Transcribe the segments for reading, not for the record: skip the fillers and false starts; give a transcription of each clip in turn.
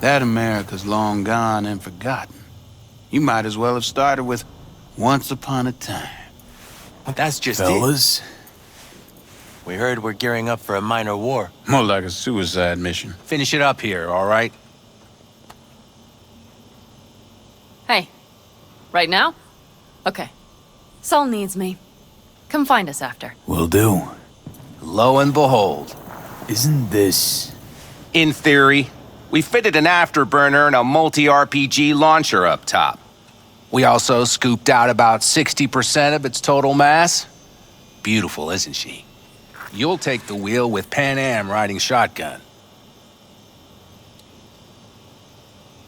That America's long gone and forgotten. You might as well have started with Once Upon a Time. That's just Fellas, it. We heard we're gearing up for a minor war. More like a suicide mission. Finish it up here, all right? Hey. Right now? Okay. Saul needs me. Come find us after. will do. Lo and behold. Isn't this... In theory, we fitted an afterburner and a multi-RPG launcher up top. We also scooped out about 60% of its total mass. Beautiful, isn't she? You'll take the wheel with Pan Am riding shotgun.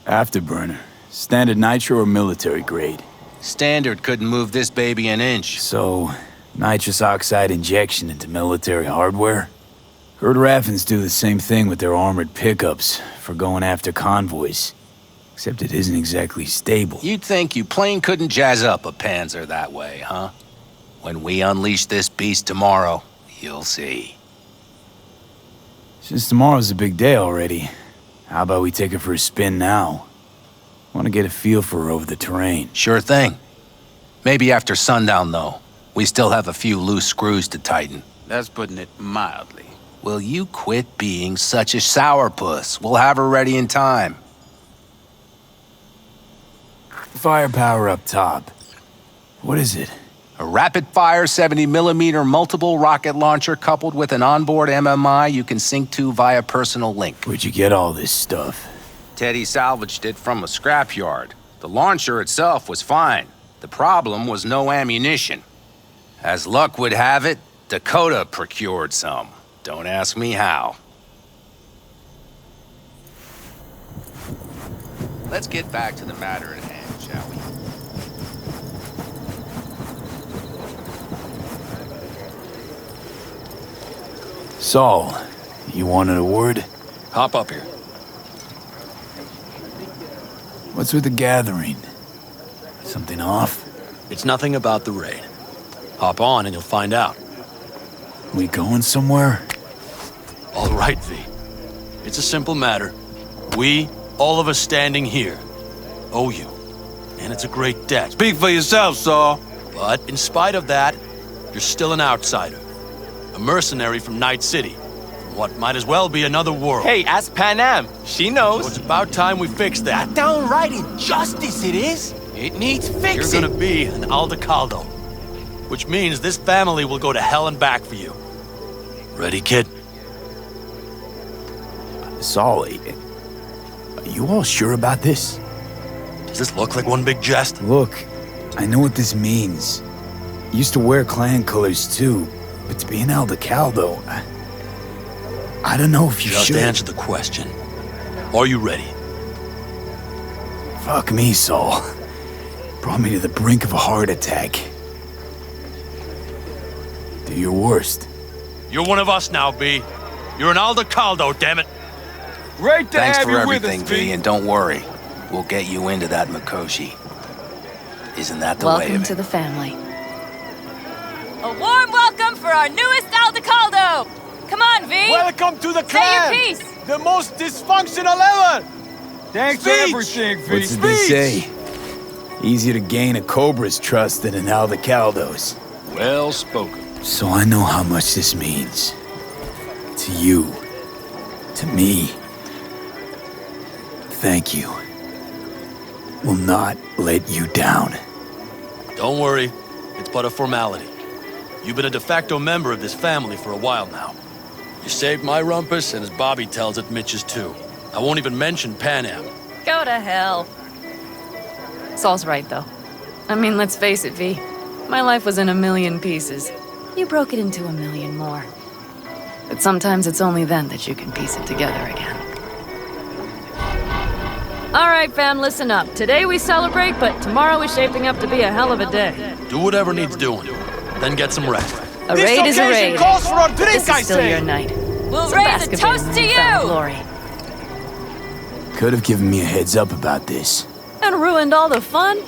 Afterburner? Standard nitro or military grade? Standard couldn't move this baby an inch. So, nitrous oxide injection into military hardware? Heard Raffens do the same thing with their armored pickups for going after convoys. Except it isn't exactly stable. You'd think you plain couldn't jazz up a Panzer that way, huh? When we unleash this beast tomorrow, you'll see. Since tomorrow's a big day already, how about we take her for a spin now? Want to get a feel for her over the terrain. Sure thing. Maybe after sundown, though. We still have a few loose screws to tighten. That's putting it mildly. Will you quit being such a sourpuss? We'll have her ready in time. Firepower up top. What is it? A rapid-fire 70mm multiple rocket launcher coupled with an onboard MMI you can sync to via personal link. Where'd you get all this stuff? Teddy salvaged it from a scrapyard. The launcher itself was fine. The problem was no ammunition. As luck would have it, Dakota procured some. Don't ask me how. Let's get back to the matter at hand, shall we? Saul, you wanted a word? Hop up here. What's with the gathering? Something off? It's nothing about the raid. Hop on and you'll find out. We going somewhere? All right, V. It's a simple matter. We, all of us standing here, owe you. And it's a great debt. Speak for yourself, Saul. But in spite of that, you're still an outsider. A mercenary from Night City. From what might as well be another world. Hey, ask Pan Am. She knows. So it's about time we fix that. Downright injustice it is. It needs fixing. You're gonna be an Aldecaldo. Which means this family will go to hell and back for you. Ready, kid? Saul, are you all sure about this? Does this look like one big jest? Look, I know what this means. Used to wear clan colors too, but to be an Aldecaldo, I don't know if you Just should. answer the question. Are you ready? Fuck me, Saul. Brought me to the brink of a heart attack. Do your worst. You're one of us now, B. You're an Aldecaldo, damn it. Great to Thanks have for you everything, with us, V, and don't worry. We'll get you into that Mikoshi. Isn't that the way Welcome of it? to the family. A warm welcome for our newest Aldecaldo! Come on, V! Welcome to the Say clan! your piece! The most dysfunctional ever! Thanks Speech! for everything, V. What's it they say? Easier to gain a Cobra's trust than an Aldecaldo's. Well spoken. So I know how much this means. To you. To me. Thank you. Will not let you down. Don't worry. It's but a formality. You've been a de facto member of this family for a while now. You saved my rumpus, and as Bobby tells it, Mitch's too. I won't even mention Pan Am. Go to hell. Saul's right, though. I mean, let's face it, V. My life was in a million pieces. You broke it into a million more. But sometimes it's only then that you can piece it together again. All right, fam, listen up. Today we celebrate, but tomorrow is shaping up to be a hell of a day. Do whatever needs doing. Then get some rest. A raid is a raid. Calls for a drink, This I is still say. your night. We'll So raise bask a a bit toast in to newfound you! glory. Could have given me a heads up about this. And ruined all the fun?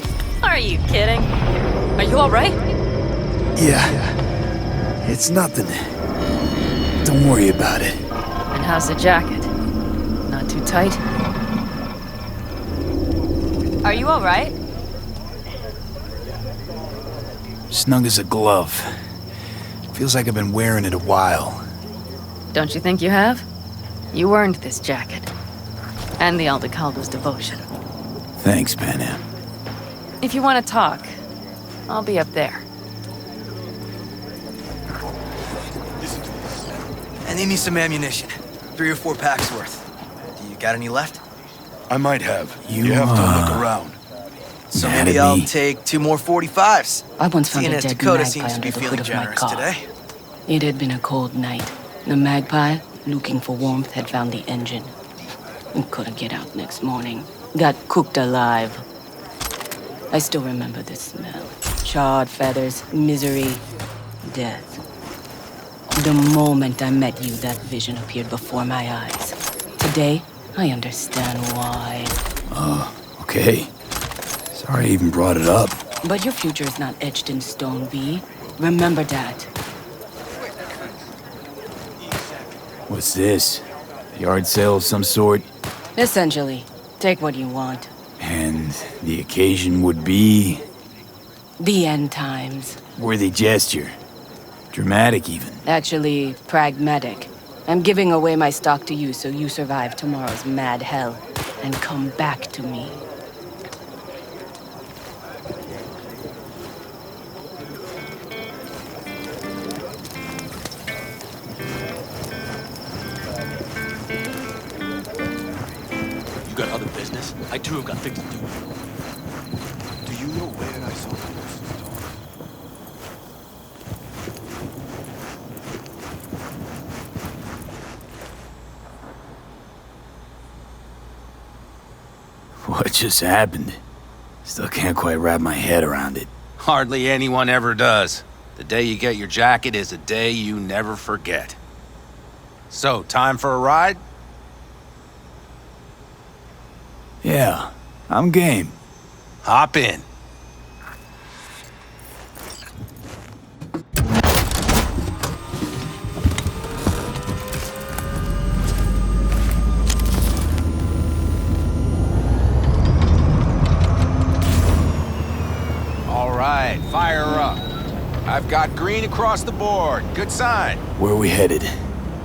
Are you kidding? Are you all right? Yeah. It's nothing. Don't worry about it. And how's the jacket? Not too tight? Are you alright? Snug as a glove. Feels like I've been wearing it a while. Don't you think you have? You earned this jacket. And the Aldecaldo's devotion. Thanks, Panam. If you want to talk, I'll be up there. I need me some ammunition. 3 or 4 packs worth. Do you got any left? I might have. You have to look around. So Mad maybe at I'll me? take 2 more 45s. I once found Seeing a as dead Dakota magpie seems to be under the feeling hood of my generous car. today. It had been a cold night. The magpie, looking for warmth, had found the engine. And couldn't get out next morning. Got cooked alive. I still remember the smell. Charred feathers, misery, death. The moment I met you, that vision appeared before my eyes. Today, I understand why. Okay. Sorry I even brought it up. But your future is not etched in stone, V. Remember that. What's this? A yard sale of some sort? Essentially, take what you want. And the occasion would be... The end times. worthy gesture. Dramatic, even. Actually, pragmatic. I'm giving away my stock to you so you survive tomorrow's mad hell and come back to me. You got other business? I too have got things to do. Do you know where I saw the horses? What just happened? Still can't quite wrap my head around it. Hardly anyone ever does. The day you get your jacket is a day you never forget. So, time for a ride? Yeah, I'm game. Hop in. All right, fire up. I've got green across the board. Good sign. Where are we headed?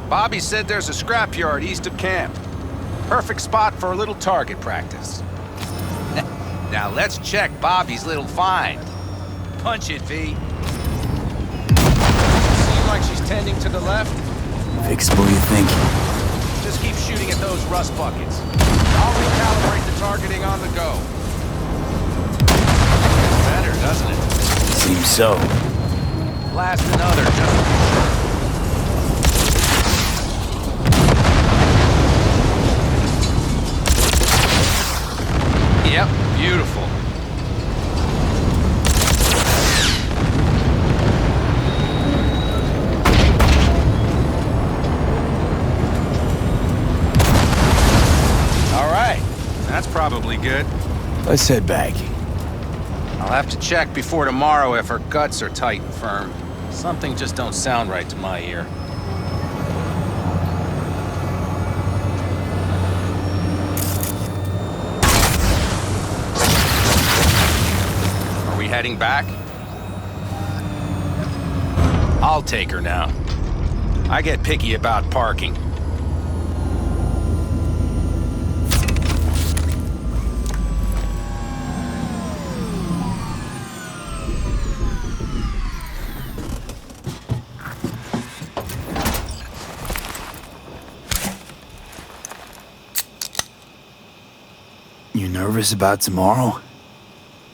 Bobby said there's a scrapyard east of camp. Perfect spot for a little target practice. Now let's check Bobby's little find. Punch it, V. Seem like she's tending to the left? Fixable, you think? Just keep shooting at those rust buckets. I'll recalibrate the targeting on the go. Better, doesn't it? Seems so. Blast another, just to be sure. Yep, beautiful. All right, that's probably good. Let's head back. I'll have to check before tomorrow if her guts are tight and firm. Something just don't sound right to my ear. Are we heading back? I'll take her now. I get picky about parking. You nervous about tomorrow?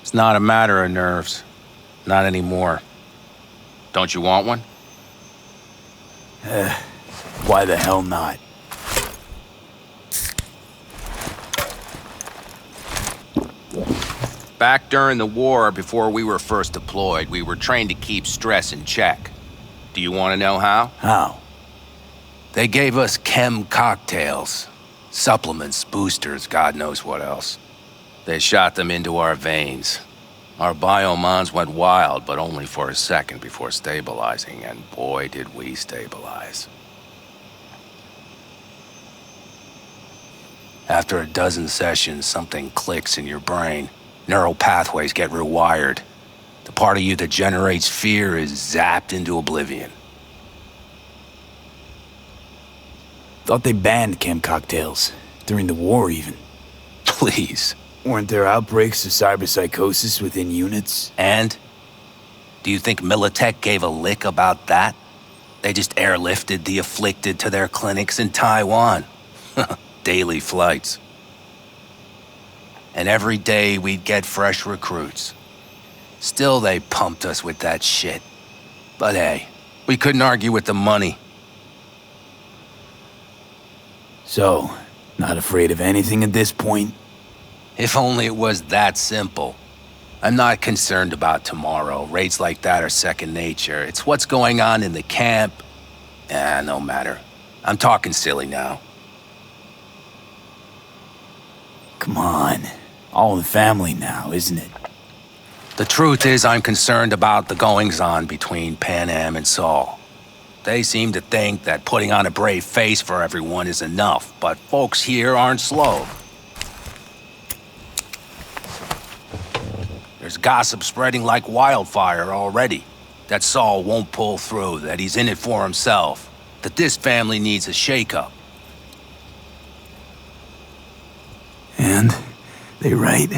It's not a matter of nerves. Not anymore. Don't you want one? Why the hell not? Back during the war, before we were first deployed, we were trained to keep stress in check. Do you want to know how? How? They gave us chem cocktails. Supplements, boosters, God knows what else. They shot them into our veins. Our biomons went wild, but only for a second before stabilizing, and boy did we stabilize. After a dozen sessions, something clicks in your brain. Neural pathways get rewired. The part of you that generates fear is zapped into oblivion. Thought they banned chem cocktails. During the war, even. Please. Weren't there outbreaks of cyberpsychosis within units? And? Do you think Militech gave a lick about that? They just airlifted the afflicted to their clinics in Taiwan. Daily flights. And every day we'd get fresh recruits. Still, they pumped us with that shit. But hey, we couldn't argue with the money. So, not afraid of anything at this point? If only it was that simple. I'm not concerned about tomorrow. Raids like that are second nature. It's what's going on in the camp. No matter. I'm talking silly now. Come on. All in the family now, isn't it? The truth is, I'm concerned about the goings-on between Pan Am and Saul. They seem to think that putting on a brave face for everyone is enough, but folks here aren't slow. There's gossip spreading like wildfire already. That Saul won't pull through, that he's in it for himself, that this family needs a shakeup. And? They right?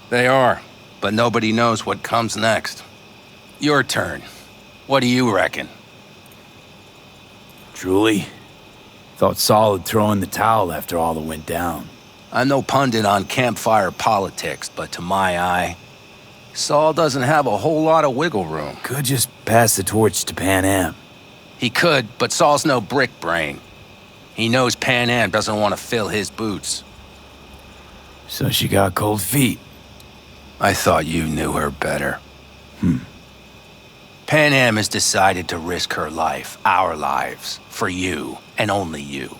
They are, but nobody knows what comes next. Your turn. What do you reckon? Truly? Thought Saul had thrown the towel after all that went down. I'm no pundit on campfire politics, but to my eye, Saul doesn't have a whole lot of wiggle room. Could just pass the torch to Pan Am. He could, but Saul's no brick brain. He knows Pan Am doesn't want to fill his boots. So she got cold feet. I thought you knew her better. Pan Am has decided to risk her life, our lives, for you, and only you.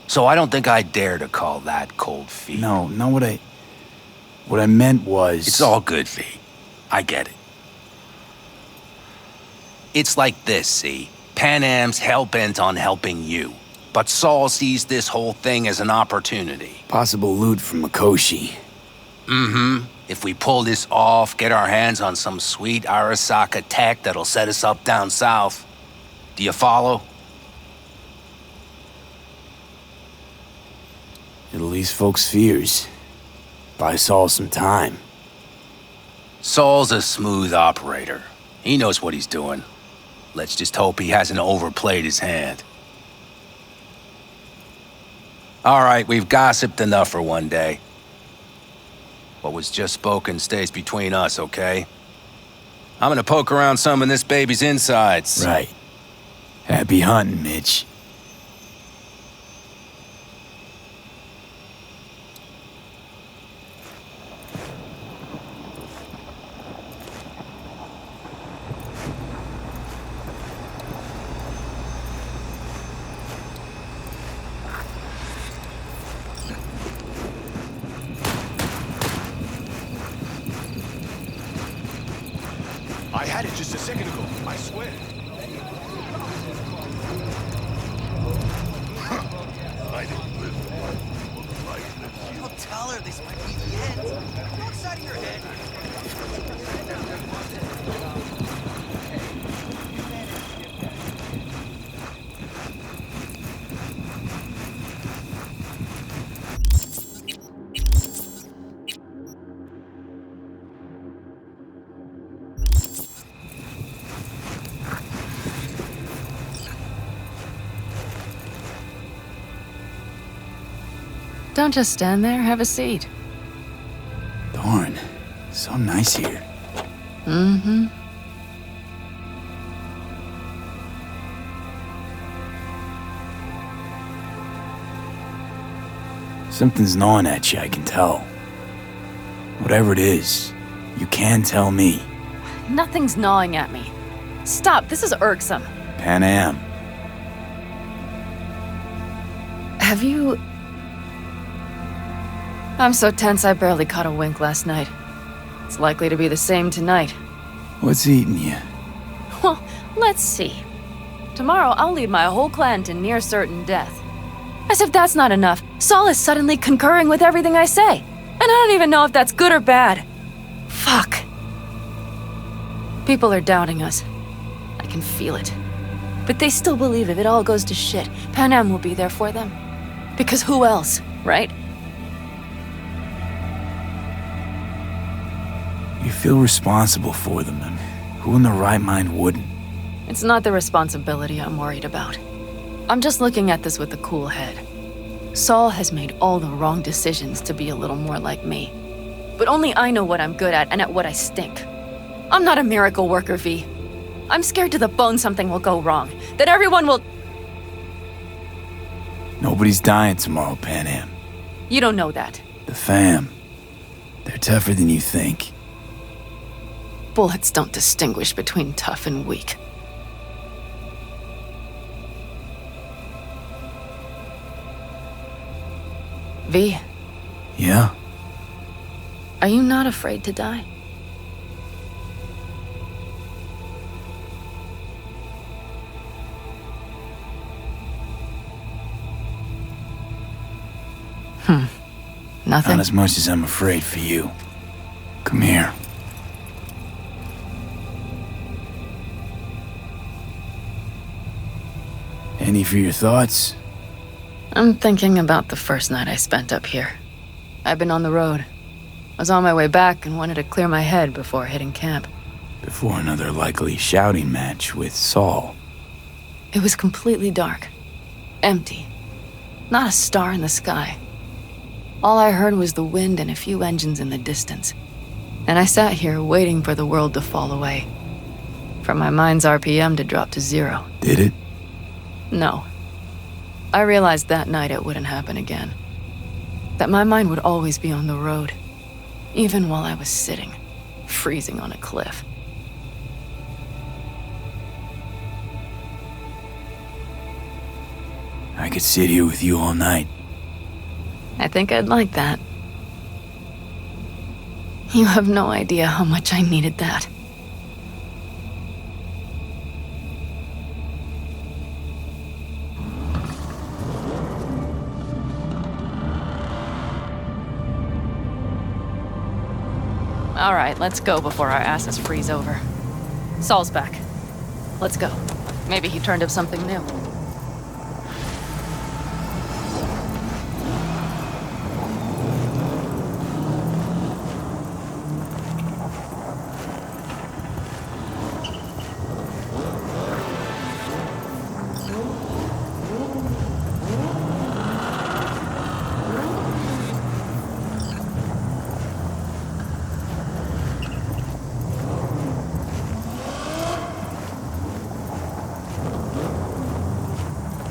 So I don't think I dare to call that cold feet. No, what I meant was... It's all good, V. I get it. It's like this, see? Pan Am's hell-bent on helping you. But Saul sees this whole thing as an opportunity. Possible loot from Mikoshi. Mm-hmm. If we pull this off, get our hands on some sweet Arasaka tech that'll set us up down south. Do you follow? It'll ease folks' fears. Buy Saul some time. Saul's a smooth operator. He knows what he's doing. Let's just hope he hasn't overplayed his hand. All right, we've gossiped enough for one day. What was just spoken stays between us, okay? I'm gonna poke around some of this baby's insides. Right. Happy hunting, Mitch. I had it just a second ago, I swear. I don't live for life that's you. Don't tell her this might be the end. Go outside of your head. Don't just stand there, have a seat. Darn. So nice here. Mm-hmm. Something's gnawing at you, I can tell. Whatever it is, you can tell me. Nothing's gnawing at me. Stop, this is irksome. Pan Am. Have you... I'm so tense I barely caught a wink last night. It's likely to be the same tonight. What's eating you? Well, let's see. Tomorrow I'll lead my whole clan to near certain death. As if that's not enough, Saul is suddenly concurring with everything I say. And I don't even know if that's good or bad. Fuck. People are doubting us. I can feel it. But they still believe if it all goes to shit, Pan Am will be there for them. Because who else, right? You feel responsible for them, and who in their right mind wouldn't? It's not the responsibility I'm worried about. I'm just looking at this with a cool head. Saul has made all the wrong decisions to be a little more like me. But only I know what I'm good at and at what I stink. I'm not a miracle worker, V. I'm scared to the bone something will go wrong. That everyone will... Nobody's dying tomorrow, Pan Am. You don't know that. The fam. They're tougher than you think. Bullets don't distinguish between tough and weak. V, Yeah? are you not afraid to die? Nothing? Not as much as I'm afraid for you. Come here. Any for your thoughts? I'm thinking about the first night I spent up here. I've been on the road. I was on my way back and wanted to clear my head before hitting camp. Before another likely shouting match with Saul. It was completely dark. Empty. Not a star in the sky. All I heard was the wind and a few engines in the distance. And I sat here waiting for the world to fall away. For my mind's RPM to drop to 0. Did it? No. I realized that night it wouldn't happen again. That my mind would always be on the road. Even while I was sitting, freezing on a cliff. I could sit here with you all night. I think I'd like that. You have no idea how much I needed that. All right, let's go before our asses freeze over. Saul's back. Let's go. Maybe he turned up something new.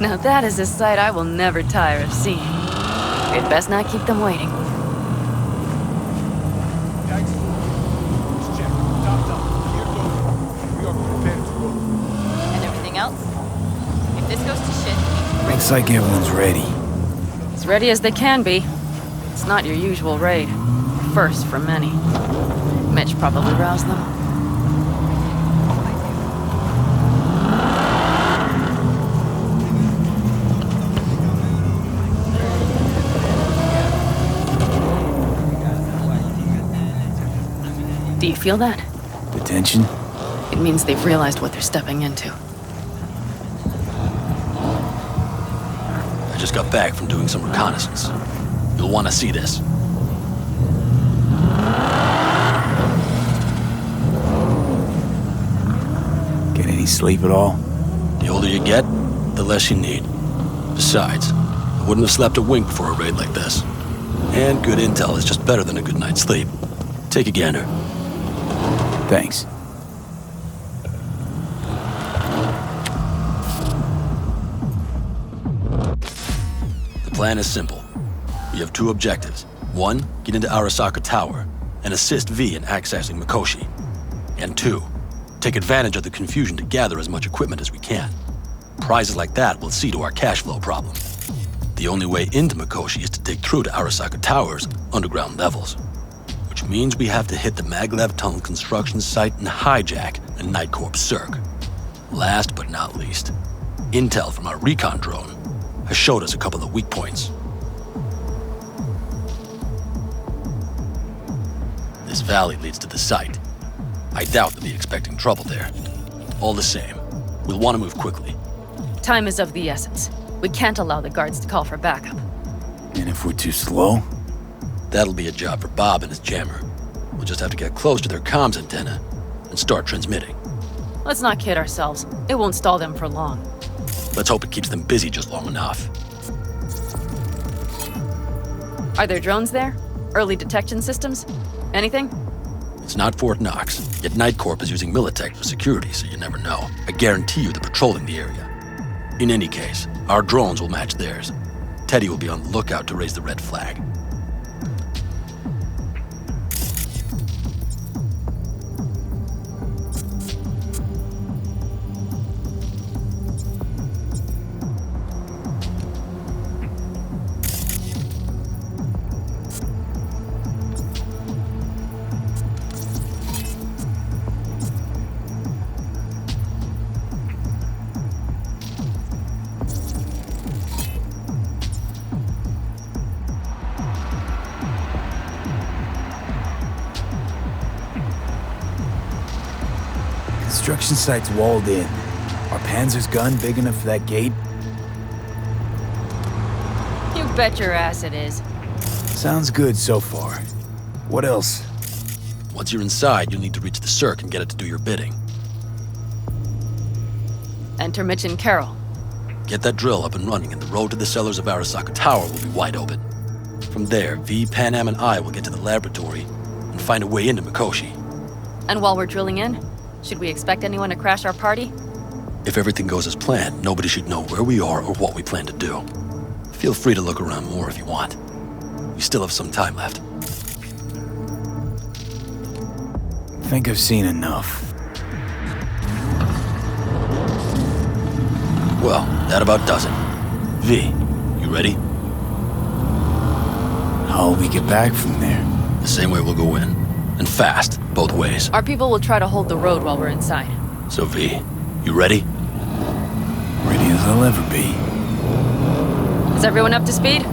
Now that is a sight I will never tire of seeing. We'd best not keep them waiting. Thanks. Let's check. Top down. Here goes. We are prepared to roll. And everything else? If this goes to shit, Looks like everyone's ready. As ready as they can be. It's not your usual raid. First for many. Mitch probably roused them. Do you feel that? The tension? It means they've realized what they're stepping into. I just got back from doing some reconnaissance. You'll want to see this. Get any sleep at all? The older you get, the less you need. Besides, I wouldn't have slept a wink before a raid like this. And good intel is just better than a good night's sleep. Take a gander. Thanks. The plan is simple. We have two objectives. One, get into Arasaka Tower and assist V in accessing Mikoshi. And two, take advantage of the confusion to gather as much equipment as we can. Prizes like that will see to our cash flow problem. The only way into Mikoshi is to dig through to Arasaka Tower's underground levels. Which means we have to hit the maglev tunnel construction site and hijack a Night Corps Cirque. Last but not least, intel from our recon drone has showed us a couple of weak points. valley leads to the site. I doubt they'll be expecting trouble there. All the same, we'll want to move quickly. Time is of the essence. We can't allow the guards to call for backup. And if we're too slow? That'll be a job for Bob and his jammer. We'll just have to get close to their comms antenna and start transmitting. Let's not kid ourselves. It won't stall them for long. Let's hope it keeps them busy just long enough. Are there drones there? Early detection systems? Anything? It's not Fort Knox, yet Night Corp is using Militech for security, so you never know. I guarantee you they're patrolling the area. In any case, our drones will match theirs. Teddy will be on the lookout to raise the red flag. Construction site's walled in. Are Panzer's gun big enough for that gate? You bet your ass it is. Sounds good so far. What else? Once you're inside, you'll need to reach the circ and get it to do your bidding. Enter Mitch and Carol. Get that drill up and running, and the road to the cellars of Arasaka Tower will be wide open. From there, V, Panam, and I will get to the laboratory and find a way into Mikoshi. And while we're drilling in, should we expect anyone to crash our party? If everything goes as planned, nobody should know where we are or what we plan to do. Feel free to look around more if you want. We still have some time left. Think I've seen enough. Well, that about does it. V, you ready? How'll we get back from there? The same way we'll go in. And fast, both ways. Our people will try to hold the road while we're inside. So V, you ready? Ready as I'll ever be. Is everyone up to speed?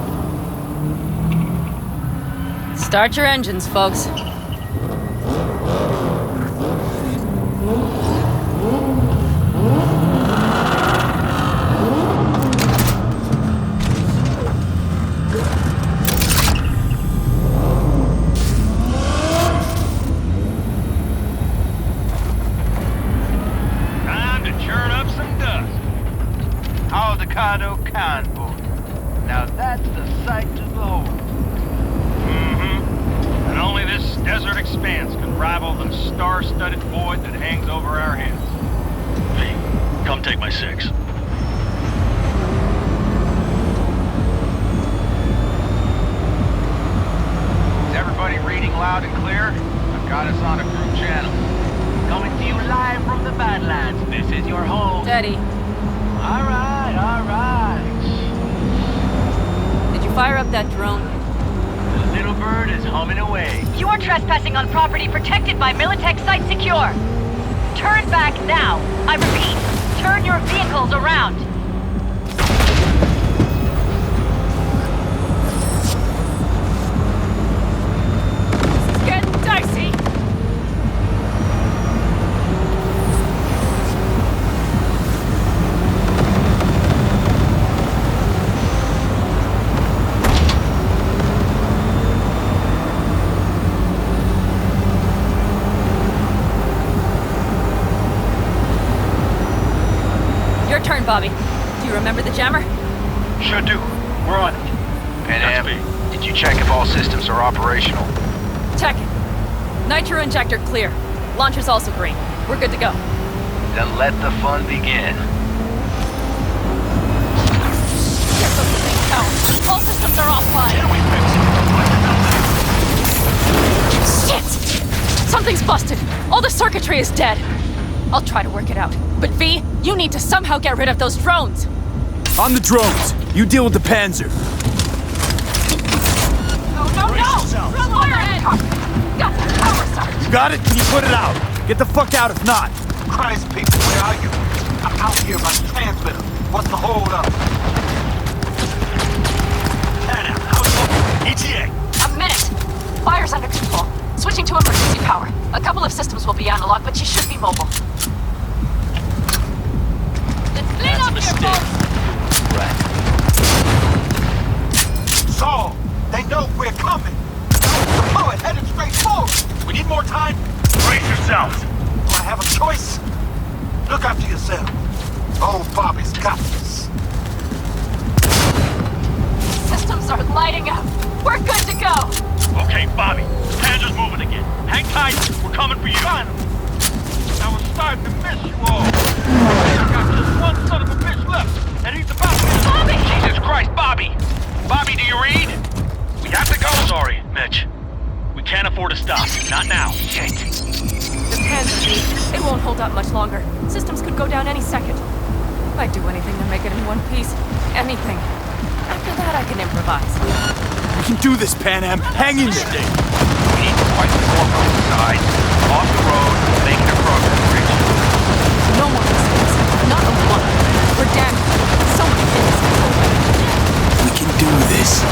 Start your engines, folks. Convoy. Now that's the sight to behold. Mm-hmm. And only this desert expanse can rival the star-studded void that hangs over our heads. V, come take my 6. Is everybody reading loud and clear? I've got us on a group channel. Coming to you live from the Badlands. This is your home. Teddy. All right. Did you fire up that drone? The little bird is humming away. You are trespassing on property protected by Militech Site Secure. Turn back now. I repeat, turn your vehicles around. This is getting dicey. Your turn, Bobby. Do you remember the jammer? Sure do. We're on it. Panam, did you check if all systems are operational? Check it. Nitro injector clear. Launcher's also green. We're good to go. Then let the fun begin. Get those things out. All systems are offline. Shit! Something's busted. All the circuitry is dead. I'll try to work it out. But V, you need to somehow get rid of those drones. On the drones! You deal with the Panzer! No! Fire ahead! Got the power surge! You got it? Can you put it out? Get the fuck out if not! Christ, people, where are you? I'm out here by the transmitter. What's the hold up? Panam, how's it? ETA. A minute! Fire's under control. Switching to emergency mistake. Rat. Saul, they know we're coming. The poet headed straight forward. We need more time. Brace yourselves. Do I have a choice? Look after yourself. Old Bobby's got this. Systems are lighting up. We're good to go. Okay, Bobby. Panzer's moving again. Hang tight. We're coming for you. Finally. I was starting to miss you all. I got just one son of a bitch left, and he's about to get... Bobby! Jesus Christ, Bobby! Bobby, do you read? We have to go. Sorry, Mitch. We can't afford to stop. Not now. Shit. The Panzer V. It won't hold up much longer. Systems could go down any second. I'd do anything to make it in one piece. Anything. After that, I can improvise. We can do this, Pan Am. Hang in there. We need to wipe the fork on the side. Off the road, making a progress bridge. No more mistakes. Not a one. We're damned. So many things to hold back. We can do this.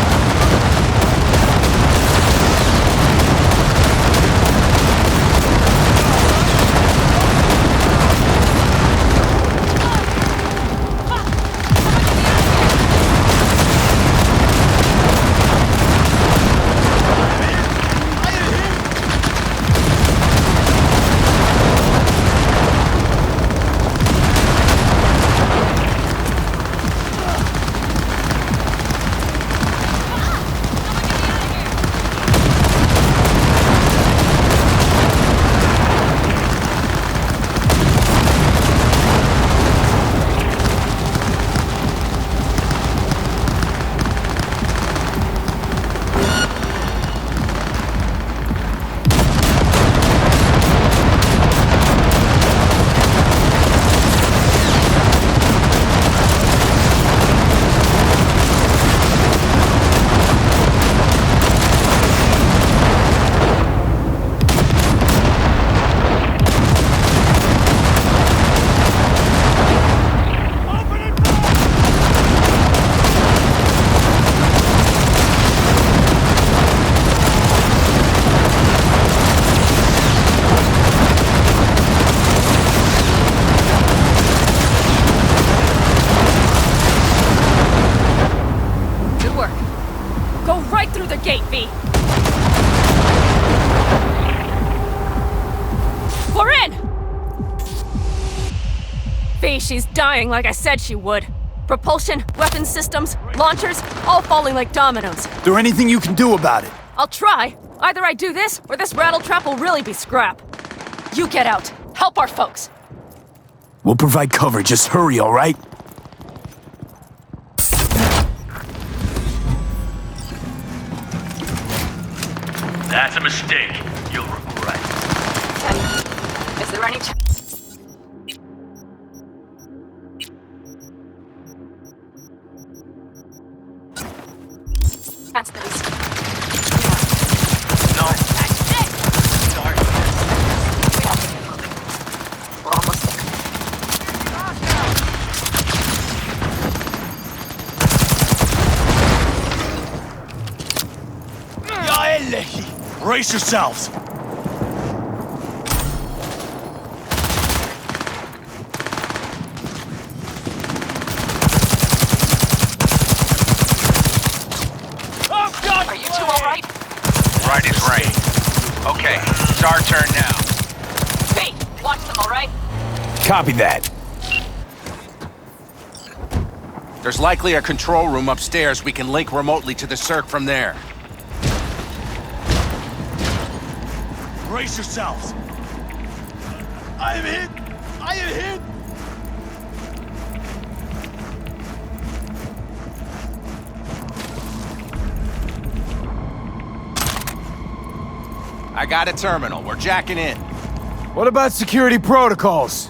gate, V. We're in! V, she's dying like I said she would. Propulsion, weapon systems, launchers, all falling like dominoes. Is there anything you can do about it? I'll try. Either I do this, or this rattletrap will really be scrap. You get out. Help our folks. We'll provide cover. Just hurry, all right? That's a mistake. You'll regret. Is there any That's those. No. That's it! Sorry. We're almost there. Brace yourselves. Oh, God! Are you two all right? Right is right. Okay, it's our turn now. Hey, watch them, all right? Copy that. There's likely a control room upstairs. We can link remotely to the circ from there. Brace yourselves. I am hit. I am hit. I got a terminal. We're jacking in. What about security protocols?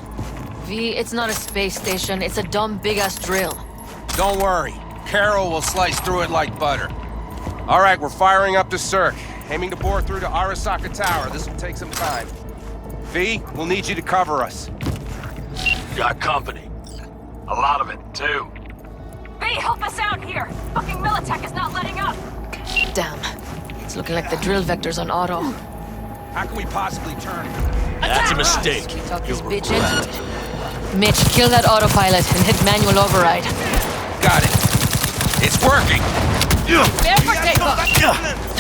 V, it's not a space station. It's a dumb big-ass drill. Don't worry. Carol will slice through it like butter. All right, we're firing up the circ. Aiming to bore through to Arasaka Tower. This will take some time. V, we'll need you to cover us. Got company. A lot of it, too. V, help us out here! Fucking Militech is not letting up! Damn. It's looking like the drill vector's on auto. How can we possibly turn? That's a mistake. We talk this You'll bitch regret into it. Mitch, kill that autopilot and hit manual override. Got it. It's working. Prepare for takeoff.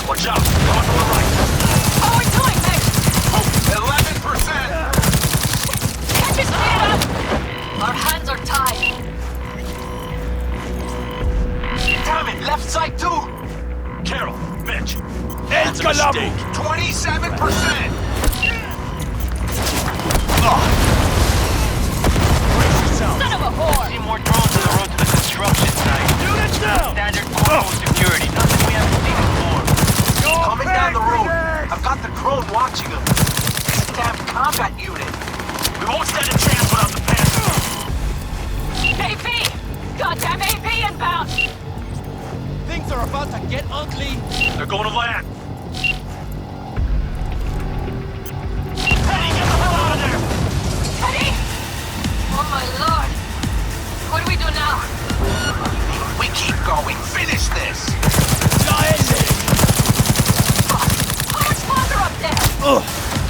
Watch out. Coming from the right. Oh, it's going, Max. 11%! Can't you speed it up? Our hands are tied. Damn it, left side too! Carol, Mitch. That's a mistake. 27%! Son of a whore! See more drones on the road to the construction site. Units down! Standard Corpo security. Nothing we haven't seen before. Coming down the road. I've got the drone watching them. It's a damn combat unit. We won't stand a chance without the Panther. AP! Goddamn AP inbound! Things are about to get ugly. They're going to land. Penny, get the hell out of there! Teddy! Oh my lord! What do we do now? We keep going. Finish this! How much farther up there?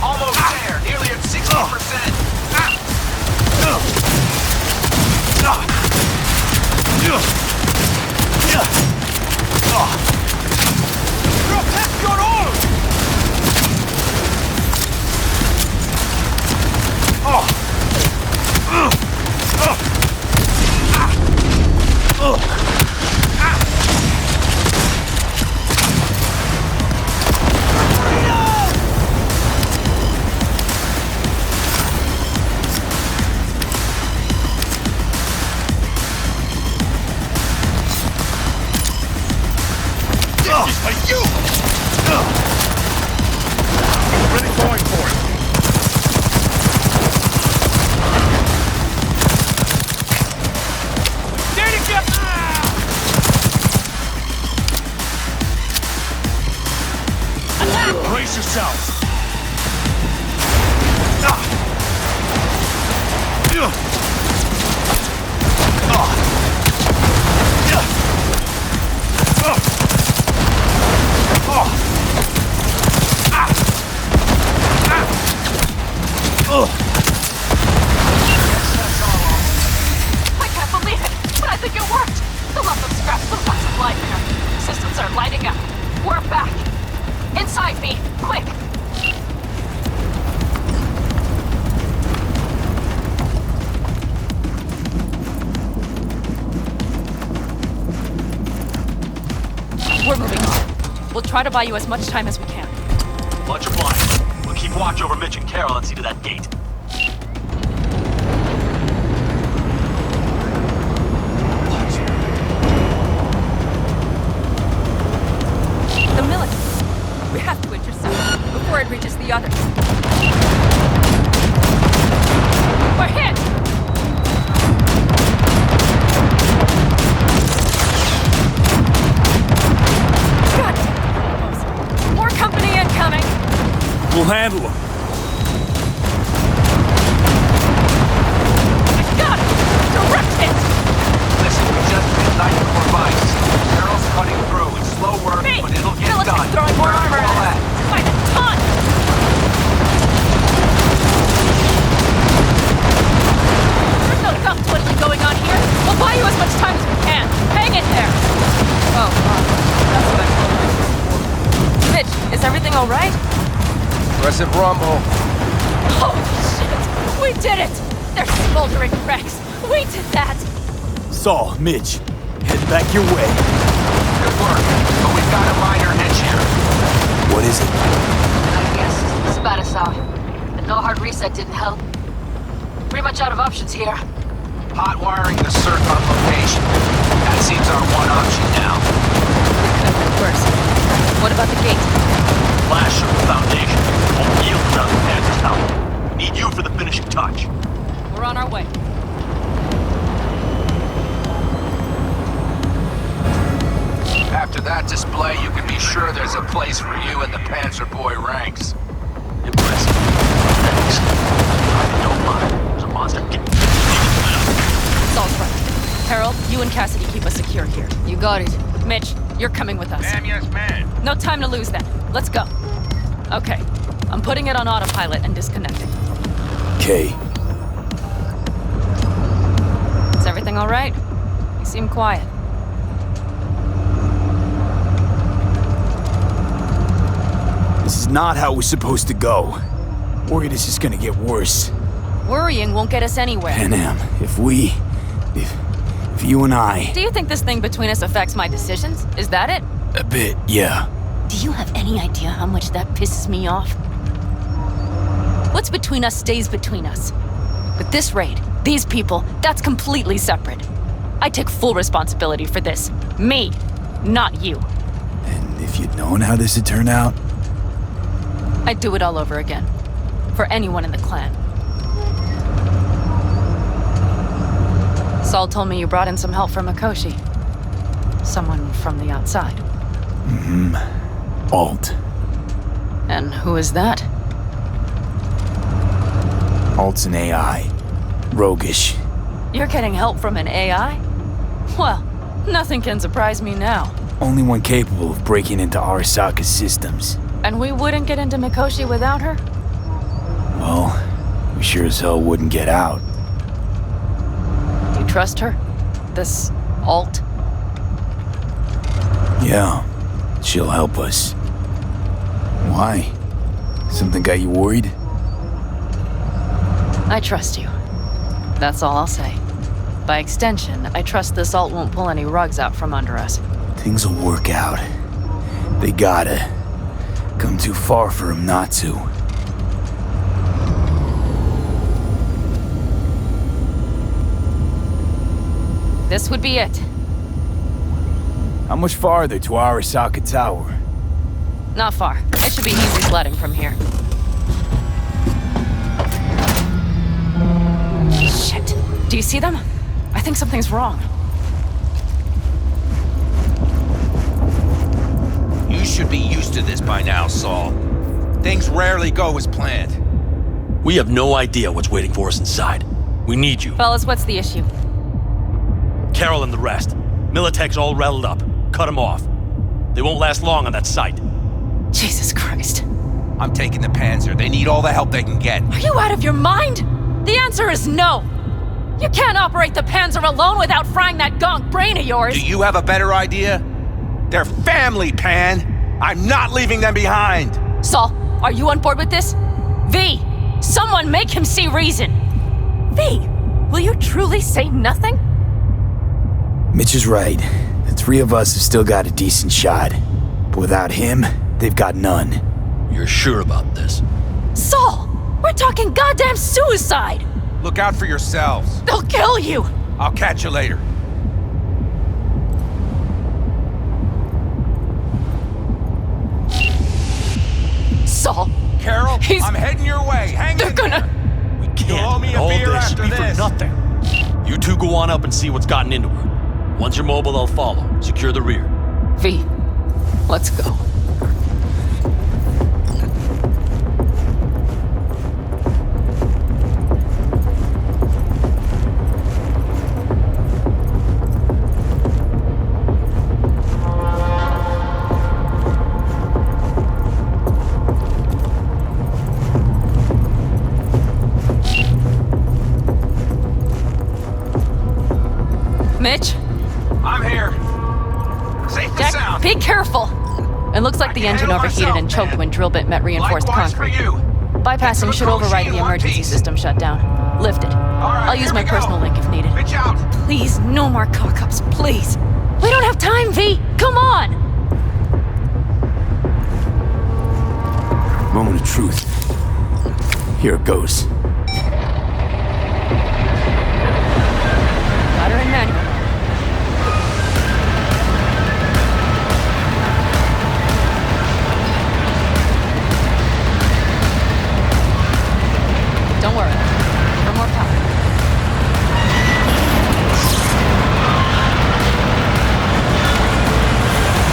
Almost there. Nearly at 60%. Protect your own! Really going for it. Brace yourselves! I can't believe it, but I think it worked! The lump of scrap still got some life in her. Systems are lighting up. We're back! Inside me! Quick! We're moving on. We'll try to buy you as much time as we can. Much obliged. We'll keep watch over Mitch and Carol and see to that gate. The military. We have to intercept before it reaches the others. We're hit! God! More company incoming! We'll handle them. I got it! Direct hit! Listen, we just made 94 bites. Carol's cutting through. It's slow work, Me! but it'll get Military done. throwing more Where are armor you all at us! at? By the ton! There's no thumb twiddling going on here. We'll buy you as much time as we can. Hang in there. Oh, that's what I thought. Mitch, is everything all right? Aggressive rumble. Holy shit! We did it! They're smoldering wrecks! We did that! Saul, Mitch, head back your way. Good work, but we've got a minor hitch here. What is it? I guess spat us out. The no hard reset didn't help. Pretty much out of options here. Hot wiring the circ on location. That seems our one option now. Worse. What about the gate? Flash of the foundation. Won't yield without the Panther's help. Need you for the finishing touch. We're on our way. After that display, you can be sure there's a place for you in the Panzer Boy ranks. Impressive. Thanks. I don't mind. There's a monster getting... Saul's right. Harold, you and Cassidy keep us secure here. You got it. Mitch, you're coming with us. Ma'am, yes, ma'am. No time to lose then. Let's go. Okay. I'm putting it on autopilot and disconnecting. Okay. Everything all right? You seem quiet. This is not how we're supposed to go. Worried it's just gonna get worse. Worrying won't get us anywhere. Panam, if you and I... Do you think this thing between us affects my decisions? Is that it? A bit, yeah. Do you have any idea how much that pisses me off? What's between us stays between us. But this raid, these people, that's completely separate. I take full responsibility for this. Me, not you. And if you'd known how this would turn out? I'd do it all over again. For anyone in the clan. Saul told me you brought in some help from Mikoshi. Someone from the outside. Alt. And who is that? Alt's an AI. Roguish. You're getting help from an AI? Well, nothing can surprise me now. Only one capable of breaking into Arasaka's systems. And we wouldn't get into Mikoshi without her? Well, we sure as hell wouldn't get out. You trust her? This Alt? Yeah, she'll help us. Why? Something got you worried? I trust you. That's all I'll say. By extension, I trust this Alt won't pull any rugs out from under us. Things will work out. They gotta. Come too far for him not to. This would be it. How much farther to Arasaka Tower? Not far. It should be easy sledding from here. Shit. Do you see them? I think something's wrong. You should be used to this by now, Saul. Things rarely go as planned. We have no idea what's waiting for us inside. We need you. Fellas, what's the issue? Carol and the rest. Militech's all rattled up. Cut them off. They won't last long on that site. Jesus Christ. I'm taking the Panzer. They need all the help they can get. Are you out of your mind? The answer is no. You can't operate the Panzer alone without frying that gonk brain of yours. Do you have a better idea? They're family, Pan. I'm not leaving them behind. Saul, are you on board with this? V, someone make him see reason. V, will you truly say nothing? Mitch is right. The three of us have still got a decent shot. But without him, they've got none. You're sure about this? Saul, we're talking goddamn suicide. Look out for yourselves. They'll kill you. I'll catch you later. Saul. Carol, I'm heading your way. Hang in there. We can't. You'll owe me a All beer this after should be this. for nothing. You two go on up and see what's gotten into her. Once you're mobile, I'll follow. Secure the rear. V, let's go. Mitch? I'm here. Safe and Jack, sound. be careful! It looks like the engine overheated and choked when drill bit met reinforced Likewise for concrete. you. Bypassing should override the emergency system shutdown. Lift it. right, I'll use here my we personal go. link if needed. Pitch out. Please, no more cock-ups, please. We don't have time, V! Come on! Moment of truth. Here it goes. Got her in manual. Don't worry. For more power.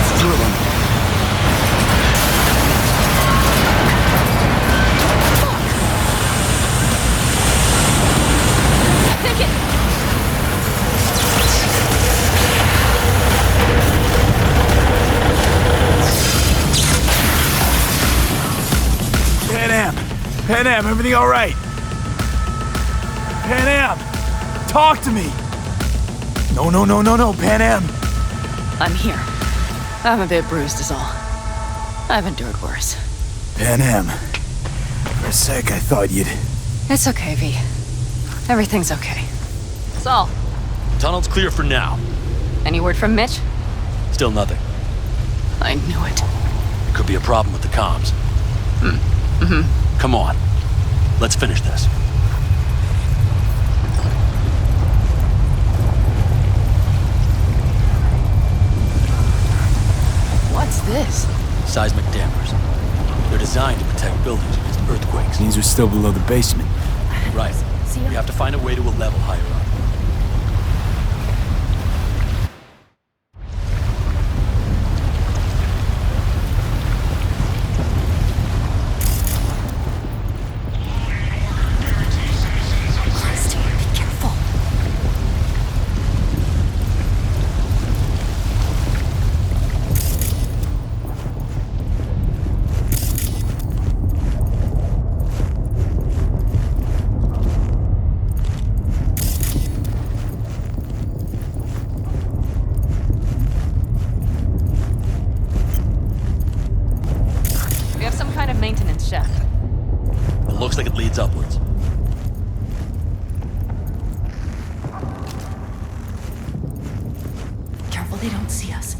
It's drilling. Take it! Panam, everything all right? Panam, talk to me. No, Pan Am! I'm here. I'm a bit bruised is all. I've endured worse. Pan Am. For a sec, I thought you'd... It's okay, V. Everything's okay. Saul, Tunnel's clear for now. any word from Mitch? Still nothing. I knew it. It could be a problem with the comms. Come on. Let's finish this. What's this? Seismic dampers. They're designed to protect buildings against earthquakes. Means we're still below the basement. Right. We have to find a way to a level higher up. Be careful. We have some kind of maintenance shaft. It looks like it leads upwards. Careful they don't see us.